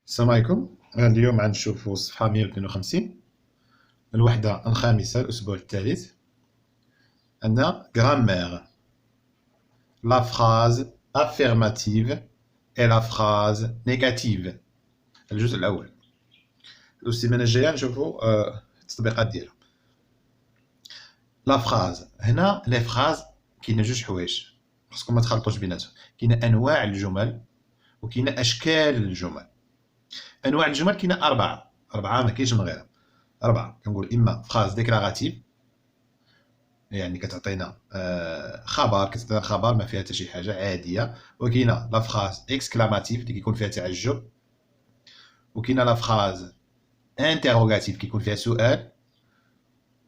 السلام عليكم. اليوم غنشوفوا الصفحة 152 الوحدة الخامسة الأسبوع الثالث. عندنا grammaire la phrase affirmative et la phrase négative. الجزء الأول. السيمانة الجاية نشوفوا التطبيقات ديالها. لا فراز هنا لي فراز كاينة جوج حوايج خصكم ما تخلطوش بيناتهم. كاينة أنواع الجمل وكاينة أشكال الجمل. أنواع الجمل كاينة أربعة ما كاينش من غيرها. أربعة كنقول إما فراز ديكلاراتيف يعني كتعطينا خبر ما فيها حتى شي حاجة عادية، وكاينة لا فراز إكسكلاماتيف اللي كيكون فيها تعجب، وكاينة لا فراز انتيروغاتيف كيكون فيها سؤال،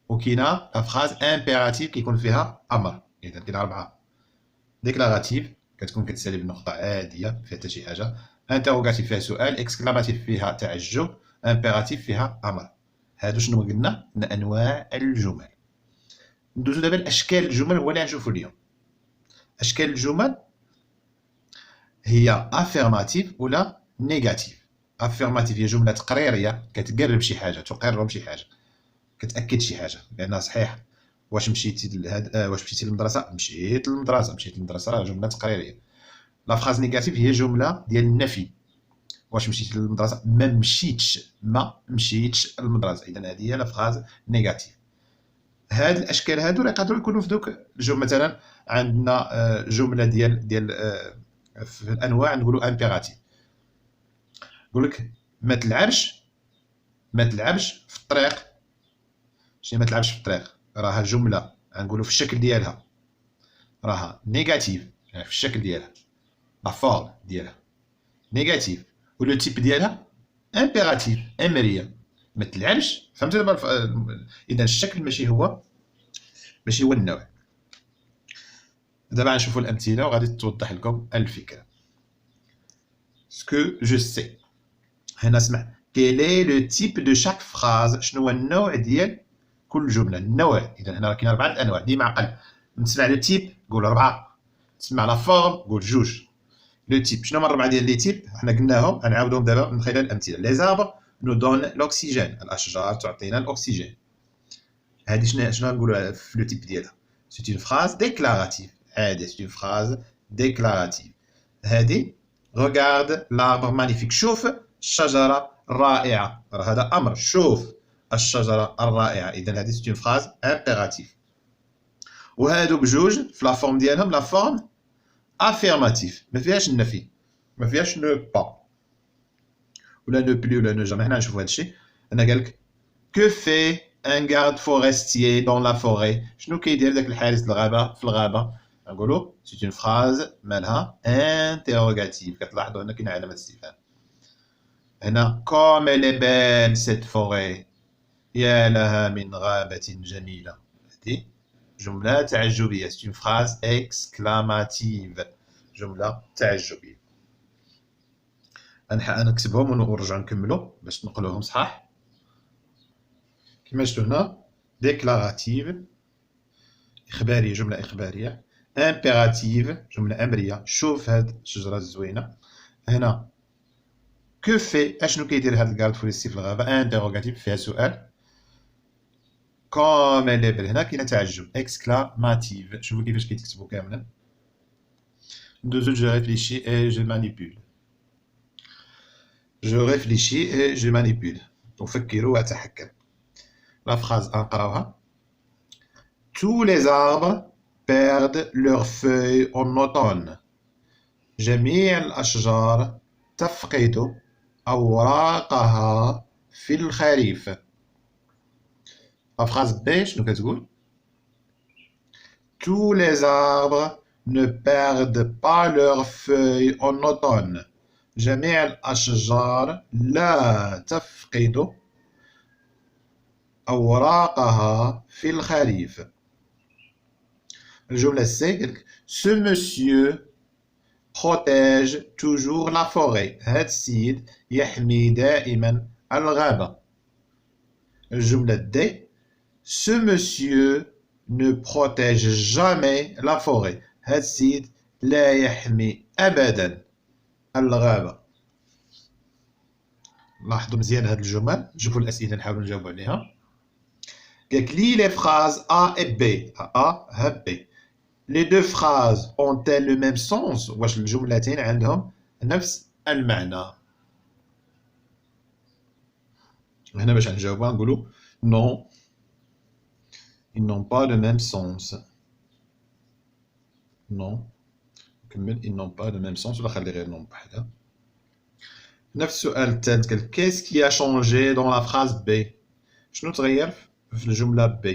وكاينة لا فراز امبيراتيف كيكون فيها أمر. إذا كاين أربعة. ديكلاراتيف كتكون كتسالي بنقطة عادية ما فيها حتى شي حاجة، انتيروغاتيف فيها سؤال، إكسكلاماتيف فيها تعجب، امبيراتيف فيها أمر. هادو شنو قلنا؟ أنواع الجمل. ندوزو دابا لاشكال الجمل هو اللي غنشوفو اليوم. اشكال الجمل هي افيرماتيف ولا نيجاتيف. افيرماتيف هي جمله تقريريه كتقرب شي حاجه، تقر بشي حاجه، كتاكد شي حاجه بانها صحيحه. واش مشيتي واش مشيتي للمدرسه؟ مشيت للمدرسه راه جمله تقريريه. لا فراز نيجاتيف هي جمله ديال النفي. واش مشيتي للمدرسه؟ ما مشيتش للمدرسه. اذا هذه هي لا فراز نيجاتيف. هاد الاشكال هادو راه يقدروا يكونوا في دوك الجمل. مثلا عندنا جمله ديال في الانواع نقولوا امبيراتيف. نقول لك ما تلعبش في الطريق. شنو ما تلعبش في الطريق؟ راها جمله نقولوا في الشكل ديالها راها نيجاتيف، يعني في الشكل ديالها لا فورم ديالها نيجاتيف، ولو تيب ديالها امبيراتيف امريه. ما تلعبش. فهمتوا دابا اذا الشكل ماشي هو النوع. دابا غنشوفوا الامثله وغادي توضح لكم الفكره. سكو جو سي. هنا اسمع quel est le type de chaque phrase. شنو هو النوع ديال كل جمله؟ النوع. اذا هنا كاين اربعه انواع. ديما عقل نسمع لو تيب قول اربعه، تسمع لا فورم قول جوج. لو تيب شنو هما الربعه ديال لي تيب؟ حنا قلناهم غنعاودوهم دابا من خلال الامثله. لي زاربر نو دون لوكسيجين. الاشجار تعطينا الاكسجين. هذه شنو نقولوا في لو تيب ديالها؟ سي اون فراز ديكلاراتيف. هذه سي اون فراز ديكلاراتيف. هذه regarde l'arbre magnifique. شوف الشجرة الرائعة. هذا أمر. شوف الشجرة الرائعة. إذا هذه سي اون فراز امبيراتيف. وهادو بجوج في لا فورم ديالهم لا فورم افيرماتيف، ما فيهاش النفي، ما فيهاش نو با ولا نو بلي ولا نو جامي. حنا نشوفوا هادشي. أنا قالك كو في ان غارد فورستيي دون لا فوري. شنو كيدير داك الحارس الغابة في الغابة؟ نقولوا سي اون فراز مالها انتيروغاتيف. كتلاحظوا هنا كاين علامة استفهام. هنا كوم إلي بيل سيت فوري. يا لها من غابة جميلة. هذه جملة تعجبية. سي اون فراز اكسكلاماتيف، جملة تعجبية. نكتبهم ونرجع نكملوا باش نقولوهم صحاح. كما شفتوا هنا ديكلاراتيف إخبارية، جملة إخبارية. امبيراتيف جملة أمرية. شوف هاد الشجرة الزوينة. هنا كو في اشنو كيدير هاد الكارد فوريستي في الغابة؟ انتيروغاتيف فيها سؤال. كوم إلي هنا كاين تعجب اكسكلاماتيف. شوفوا كيفاش كيتكتبوا كاملا. ندوزو جو ريفليشي اي جو مانيبول. جو ريفليشي اي جو مانيبول. أفكر وأتحكم. لا فراز نقراوها. Tous les arbres perdent leurs feuilles en automne. جميع الأشجار تفقد أوراقها في الخريف. لا فراز بي شنو كتقول؟ Tous les arbres ne perdent pas leurs feuilles en automne. جميع الأشجار لا تفقد أوراقها في الخريف. الجملة السي Ce monsieur protège toujours la forêt. هاد السيد يحمي دائما الغابة. الجملة دي Ce monsieur ne protège jamais la forêt. هاد السيد لا يحمي أبدا الغابة. لاحظوا مزيان هاد الجمل، نشوفوا الاسئله نحاولوا نجاوبوا عليها. قالك لي لي phrases A et B. A ها B. Les deux phrases ont-elles le même sens؟ واش الجملتين عندهم نفس المعنى؟ هنا باش نجاوبوا نقولوا non, ils n'ont pas le même sens. Non. نكمل ils n'ont pas le même sens ولا خلي غير non بحالها. نفس السؤال الثالث قال qu'est-ce qui a changé dans la phrase B؟ شنو تغير في الجملة B؟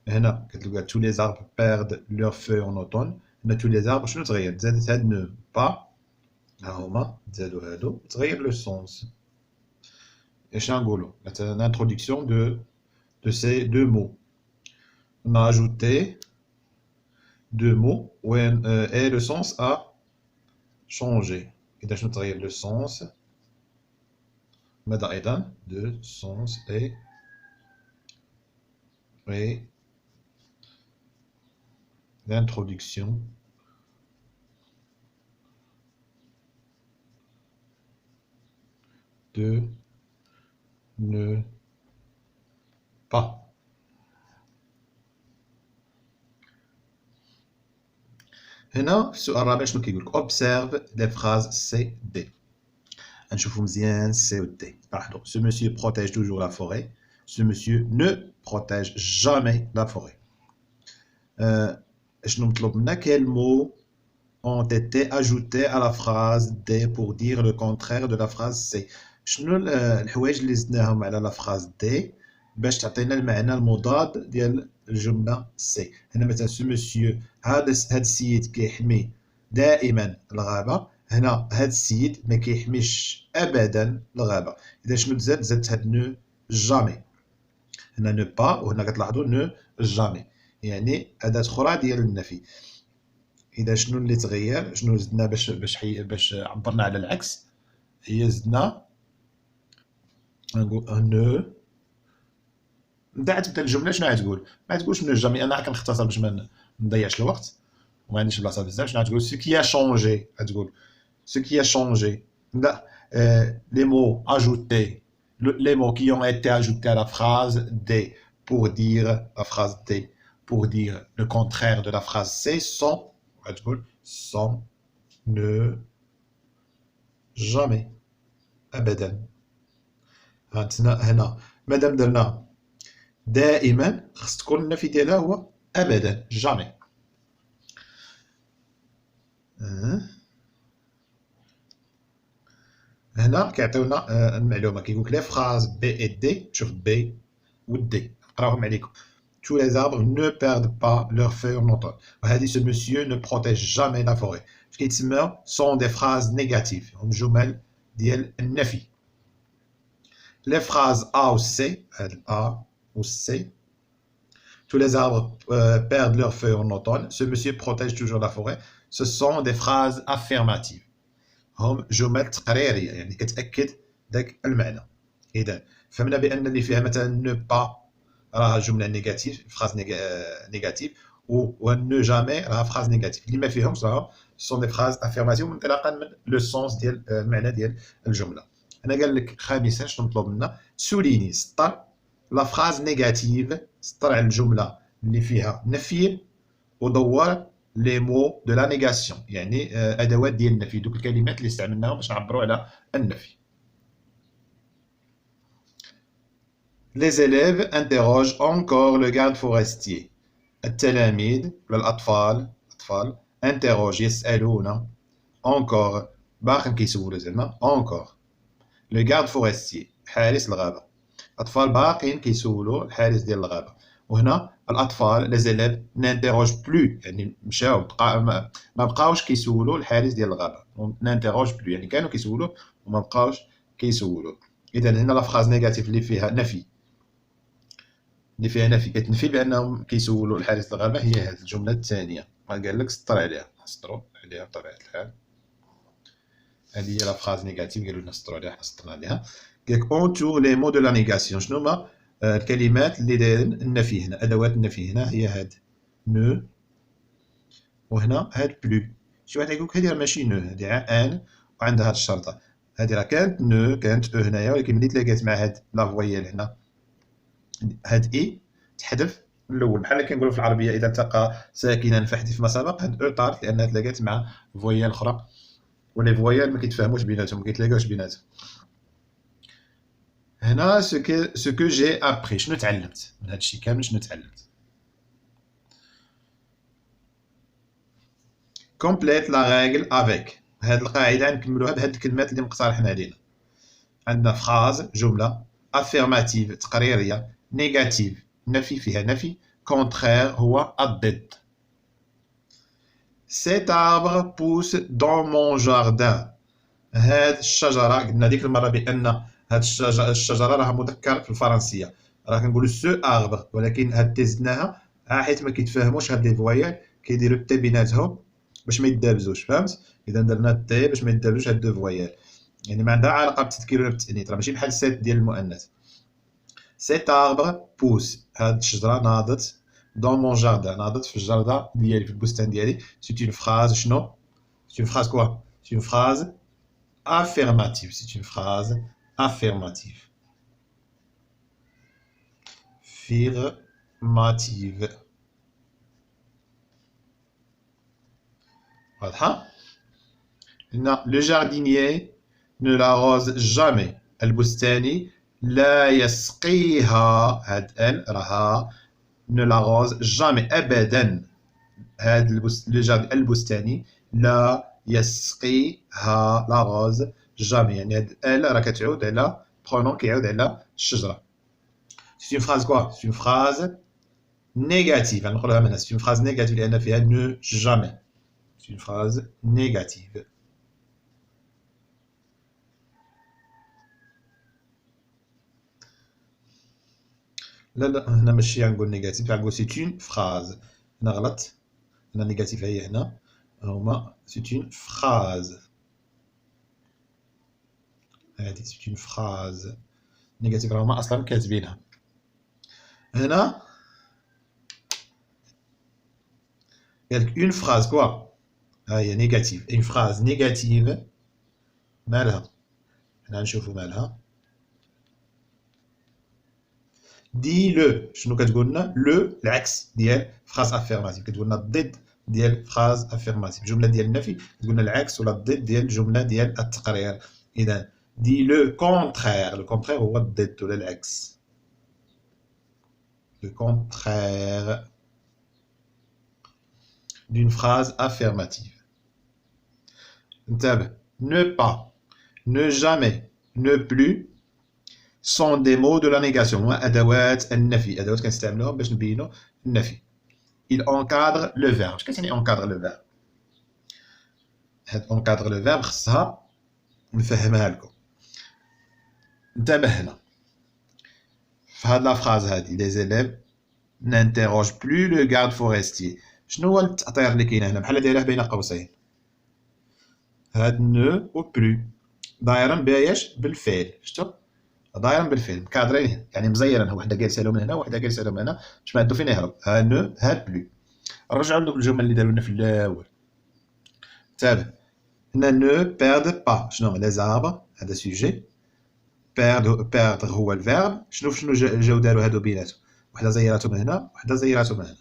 هنا كتلقى tous les arbres perdent leurs feuilles en automne. هنا tous les arbres شنو تغير؟ تزادت هاد ne pas، ها هما تزادوا هادو، تغير لو سونس. اش نقولوا مثلا l'introduction de ces deux mots. On a ajouté deux mots et le sens a changé. إذا شنو تغير le sens؟ ماذا أيضا؟ de sens et l'introduction de ne pas. هنا في السؤال الرابع شنو كيقول لك observe les phrases C D. نشوفوا مزيان C و D. لاحظوا ce monsieur protège toujours la forêt. Ce monsieur ne protège jamais la forêt. شنو مطلوب منا؟ quels mots ont été ajoutés à la phrase D pour dire le contraire de la phrase C. شنو الحوايج اللي زدناهم على لا phrase D باش تعطينا المعنى المضاد ديال الجملة سي. هنا مثلا سو مسيو هاد السيد كيحمي دائما الغابة. هنا هاد السيد ما كيحميش أبدا الغابة. إذا شنو تزاد؟ زادت هاد نو جامي. هنا نو با وهنا كتلاحظوا نو جامي، يعني أداة أخرى ديال النفي. إذا شنو اللي تغير؟ شنو زدنا باش عبرنا على العكس؟ هي زدنا نقول نو. من بعد تبدا الجمله شنو غتقول؟ ما تقولش نو جامي، انا كنختصر باش ما نضيعش الوقت وما عنديش بلاصه بزاف. شنو غتقول؟ سو كي ا شونجي. غتقول سو كي ا شونجي. لا لي مو اجوتي، les mots qui ont été ajoutés à la phrase D pour dire la phrase D pour dire le contraire de la phrase C sont sont ne jamais ابدا. هنا مادام درنا دائما خص تكون النفي ديالها هو ابدا جامي. هنا كيعطيونا المعلومه كيقول لك لي فراز بي اي دي. شوف بي و دي نقراوهم عليكم. tous les arbres ne perdent pas leurs feuilles en automne. وهذه ce monsieur ne protège jamais la forêt. اش كيتسمى sont des phrases négatives، هم جمل ديال النفي. les phrases A ou C، هاد A ou C. tous les arbres perdent leurs feuilles en automne. ce monsieur protège toujours la forêt. ce sont des phrases affirmatives، هم جمل تقريريه يعني كتاكد داك المعنى. اذا فهمنا بان اللي فيها مثلا نو با راه جمله نيجاتيف، فراز نيجاتيف، و نو جامي راه فراز نيجاتيف. اللي ما فيهمش راه سون دي فراز افيرماتيف انطلاقا من لو سونس ديال المعنى ديال الجمله. هنا قال لك خامسا شنو مطلوب منا؟ سوليني سطر لا فراز نيجاتيف، سطر على الجمله اللي فيها نفي ودور لي مو دو لا نيغاسيون، يعني ادوات ديال النفي، دوك الكلمات اللي استعملناهم باش نعبروا على النفي. Les élèves interrogent encore le garde forestier. التلاميذ ولا الأطفال interrogent يسألون encore باقي كيسولوا زعما encore le garde forestier حارس الغابة. الأطفال باقيين كيسولوا الحارس ديال الغابة. وهنا الأطفال les élèves n'interrogent plus، يعني مشاو ما بقاوش كيسولوا الحارس ديال الغابة. n'interrogent plus يعني كانوا كيسولوا وما بقاوش كيسولوا. إذا هنا لا فراز نيجاتيف اللي فيها نفي، كتنفي بانهم كيسولوا الحارس الغابه، هي هذه الجمله الثانيه. قال لك سطر عليها، نسطروا عليها بطبيعه الحال. هذه هي لا فراز نيجاتيف قالوا لنا نسطروا عليها، حنا سطرنا عليها. قال لك اونتور لي مو دو لا نيغاسيون. شنو هما الكلمات اللي دايرين النفي هنا، ادوات النفي هنا هي هاد نو وهنا هاد بلو. شي واحد يقول لك هذه ماشي نو، هذه ان وعندها هاد الشرطه. هادي راه كانت نو كانت او هنايا، ولكن ملي تلاقات مع هاد لا فويال هنا هاد اي تحذف الاول، بحال اللي كنقولوا في العربيه اذا التقى ساكنا فاحذف ما سبق. هاد او طارت لانها تلاقات مع فويال اخرى، ولي فويال ما كيتفاهموش بيناتهم، ما كيتلاقاوش بيناتهم. هنا سو كو جي ابري، شنو تعلمت من هادشي كامل، شنو تعلمت. كومبليت لا ريغل افيك، هاد القاعده نكملوها بهاد الكلمات اللي مقترحين علينا. عندنا فراز جمله، افيرماتيف تقريريه، نيجاتيف نفي فيها نفي، كونترير هو الضد. Cet arbre pousse dans mon jardin. هاد الشجره قلنا ديك المره بان هاد الشجره راه مذكر في الفرنسيه، راه كنقولوا سو اربر، ولكن هاد تزدناها حيت ما كيتفاهموش هاد لي فوايال كيديروا التي بيناتهم باش ما يدابزوش، فهمت؟ اذا درنا التي باش ما يدابزوش هاد دو فوايال، يعني ما عندها علاقه بالتذكير ولا بالتانيث، راه ماشي بحال سيت ديال المؤنث. سيت اربر بوس، هاد الشجره ناضت دون مون جاردان، ناضت في الجردة ديالي، في البستان ديالي. سي اون فراز شنو؟ سي اون فراز كوا؟ سي اون فراز affirmative, c'est une phrase affirmative. Affirmative. واضحة؟ هنا le jardinier ne l'arrose jamais. البستاني لا يسقيها، هاد ال راها ne l'arrose jamais أبدا. هاد البستاني لا يسقيها، لاغوز جامي، يعني هاد ال راه كتعود على برونون كيعود على الشجره. سي اون فراز كوا؟ سي اون فراز نيجاتيف، غنقولها من هنا سي اون فراز نيجاتيف لان فيها نو جامي، سي اون فراز نيجاتيف. لا لا هنا ماشي غنقول نيجاتيف، غنقول سي اون فراز، هنا غلط، هنا نيجاتيف هي هنا، هما سي اون فراز، هادي سي اون فراز نيجاتيف، راهما اصلا كاتبينها هنا. قالك اون فراز كوا؟ ها هي نيجاتيف، اون فراز نيجاتيف مالها؟ هنا نشوفو مالها. دي لو، شنو كتقول لنا؟ لو العكس ديال فراز افيرماتيف، كتقول لنا الضد ديال فراز افيرماتيف. جمله ديال النفي تقول لنا العكس ولا الضد ديال الجمله ديال التقرير. اذا دي لو كونترير، لو كونترير هو الضد ولا العكس، لو كونترير d'une phrase affirmative. انتبه، ne pas, ne jamais, ne plus sont des mots de la négation، هما أدوات النفي، أدوات كنستعملوهم باش نبينو النفي. il encadre le verbe. اش كتعني encadre le verbe؟ هاد encadre le verbe خصها نفهمها لكم. انتبه هنا في هاد لا فراز هادي، les élèves n'interrogent plus le garde forestier. شنو هو التأطير اللي كاين هنا؟ بحال دايره بين قوسين، هاد نو و بلو دايرين بياش بالفعل، شفتو؟ دايرين بالفعل مكادرين، يعني مزيرين، وحده جالسه له من هنا وحده جالسه له من هنا باش ما عندو فين يهرب. ها نو ها بلو. نرجعو لدوك الجمل اللي داروا لنا في الاول. انتبه هنا نو بيرد با، شنو هما لي زاربر، هذا سوجي، بيرد هو الفيرب. شنو جاو داروا هادو بيناتهم؟ وحده زيراتو من هنا وحده زيراتو من هنا.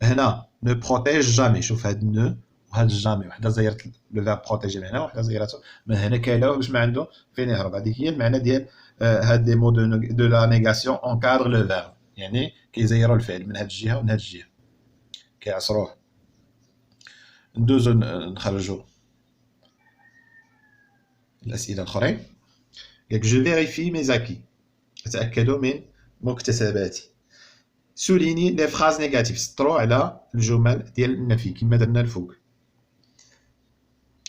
هنا ne protège jamais، شوف هاد نو وهاد جامي، وحده زيرت لو فيرب بروتيجي من هنا وحده زيراتو من هنا، كاينه باش ما عنده فين يهرب. هذيك هي المعنى ديال هاد لي مو دو لا نيغاسيون اونكادر لو فيرب، يعني كيزيروا الفعل من هاد الجهه ومن هاد الجهه، كيعصروه. ندوزو نخرجوا الاسئله الاخرين. قالك جو فيريفي مي زاكي، اتاكدوا من مكتسباتي. سوليني لي فراز نيجاتيف، سطروا على الجمل ديال النفي كما درنا الفوق.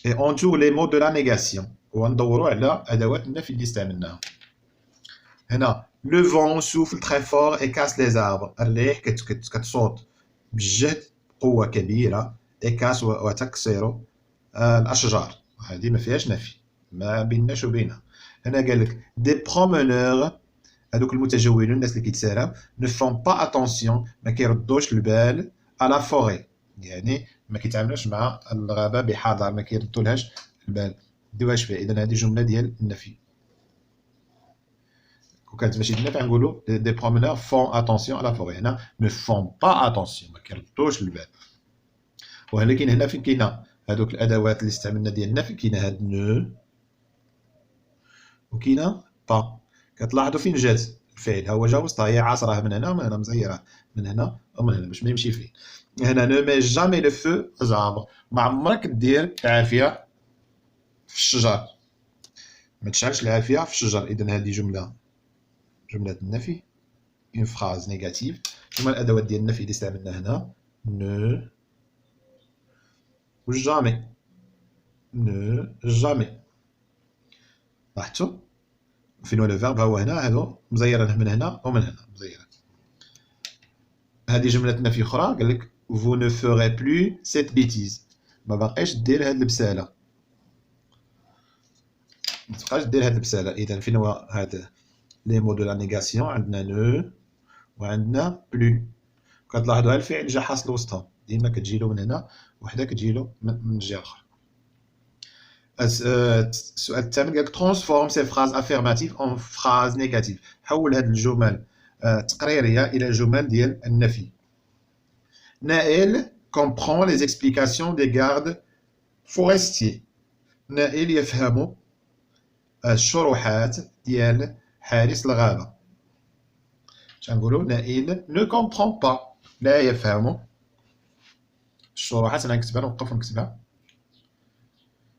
اي اونتور لي مو دو لا نيغاسيون، وندوروا على ادوات النفي اللي استعملناها. هنا لو فون سوفل تري فور اي كاس لي زاربر، الريح كتصوت بجهد قوه كبيره، اي كاس وتكسر الاشجار، هذه ما فيهاش نفي، ما بيناش وبينها. هنا قال لك دي برومونور، هذوك المتجولين الناس اللي كيتساراو، ne font pas attention، ما كيردوش البال على فوري، يعني ما كيتعاملوش مع الغابه بحذر، ما كيردولهاش البال. نديروها واش فيها. اذا هذه جمله ديال النفي. كون كانت ماشي ديال النفي غنقولوا دي برومينور فون اتونسيون على فوري. هنا نو فون با اتونسيون، ما كيردوش البال. وهنا كاين هنا فين كاينه هذوك الادوات اللي استعملنا ديال النفي، كاينه هاد نو وكاينه با. كتلاحظوا فين جات الفعل، ها هو جا وسطها، هي عاصره من هنا ومن هنا، مزيره من هنا ومن هنا باش ما يمشي فين. هنا نو مي جامي لو فو aux arbres، ما عمرك دير العافيه في الشجر، ما تشعلش العافيه في الشجر. اذا هذه جمله النفي، اون فراز نيجاتيف. هما الادوات ديال النفي اللي استعملنا هنا نو و جامي. نو جامي، لاحظتوا فين هو لو فيرب؟ ها هو هنا، هادو مزيرين من هنا ومن هنا مزيرين. هذه جملة نفي أخرى، قال لك vous ne ferez plus cette bêtise، ما باقيش دير هاد البسالة، ما تبقاش دير هاد البسالة. إذا فين هو هاد لي مو دو لا نيغاسيون؟ عندنا نو وعندنا بلو. كتلاحظوا الفعل جا حاصل وسطهم، ديما كتجيلو من هنا وحده كتجيلو من الجهة الأخرى. السؤال الثامن قال لك ترانسفورم سي فراز افيرماتيف اون فراز نيجاتيف، حول هاد الجمل التقريرية إلى جمل ديال النفي. Naël comprend les explications des gardes forestiers. نائل يفهم الشروحات ديال حارس الغابة. نقولوا نائل ne comprend pas، لا يفهم الشروحات. أنا نكتبها، نوقف ونكتبها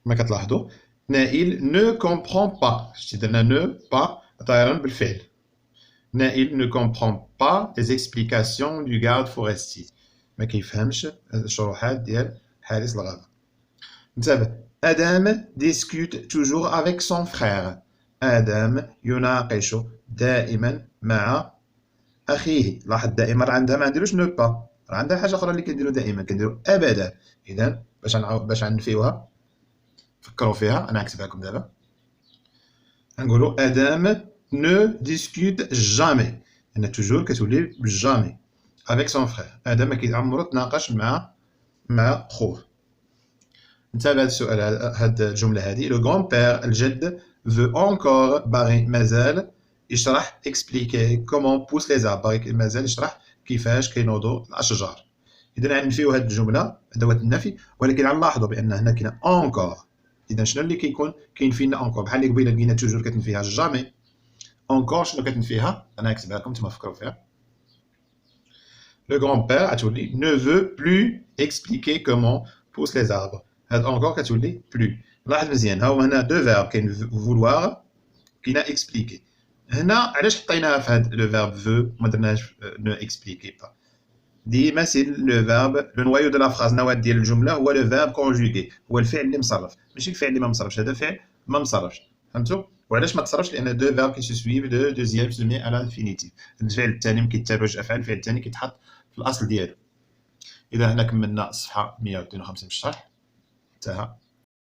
كما كتلاحظوا. نائل ne comprend pas، شتي درنا ne pas طايرين بالفعل. نائل ne comprend pas les explications du garde forestier، ما كيفهمش الشروحات ديال حارس الغابة. نتابع. آدم discute toujours avec son frère، آدم يناقش دائما مع أخيه. لاحظ دائما راه عندها ما نديروش نو با، راه عندها حاجة أخرى اللي كنديرو دائما، كنديرو أبدا. إذا باش نفيوها فكروا فيها، أنا نكتبها لكم دابا. نقولو آدم ne discute jamais، أنا توجور كتولي jamais avec son frère. آدم ما كيعمرو تناقش مع خوه. نتابع السؤال، هاد الجملة هادي. لو غران بير، الجد، veut encore، باغي مازال يشرح expliquer comment poussent les arbres، باغي مازال يشرح كيفاش كينوضوا الأشجار. إذا غنفيو هاد الجملة أدوات النفي، ولكن غنلاحظوا بأن هنا كاين encore. إذا شنو اللي كيكون كاين فينا encore؟ بحال اللي قبيله لقينا توجور كتنفيها jamais. encore شنو كتنفيها؟ أنا نكتبها لكم نتوما فكروا فيها. Le grand-père غتولي ne veut plus expliquer comment poussent les arbres. هاد encore كتولي plus. لاحظ مزيان، ها هو هنا دو فيرب، كاين vouloir كاين expliquer. هنا علاش حطيناها في هاد لو فيرب veut وما درناهاش ne expliquer pas؟ ديما سي لو فيرب لو نوايو دو لا فراز، النواة ديال الجملة هو لو فيرب كونجوغي، هو الفعل اللي مصرف، ماشي الفعل اللي ما مصرفش. هذا فعل ما مصرفش، فهمتوا؟ وعلاش ما تصرفش؟ لان دو فيرب كي سوسويف دو دوزيام سومي على الانفينيتيف. الفعل الثاني ما كيتابعوش الافعال، الفعل الثاني كيتحط في الاصل ديالو. اذا هنا كملنا الصفحه 152 من الشرح، انتهى.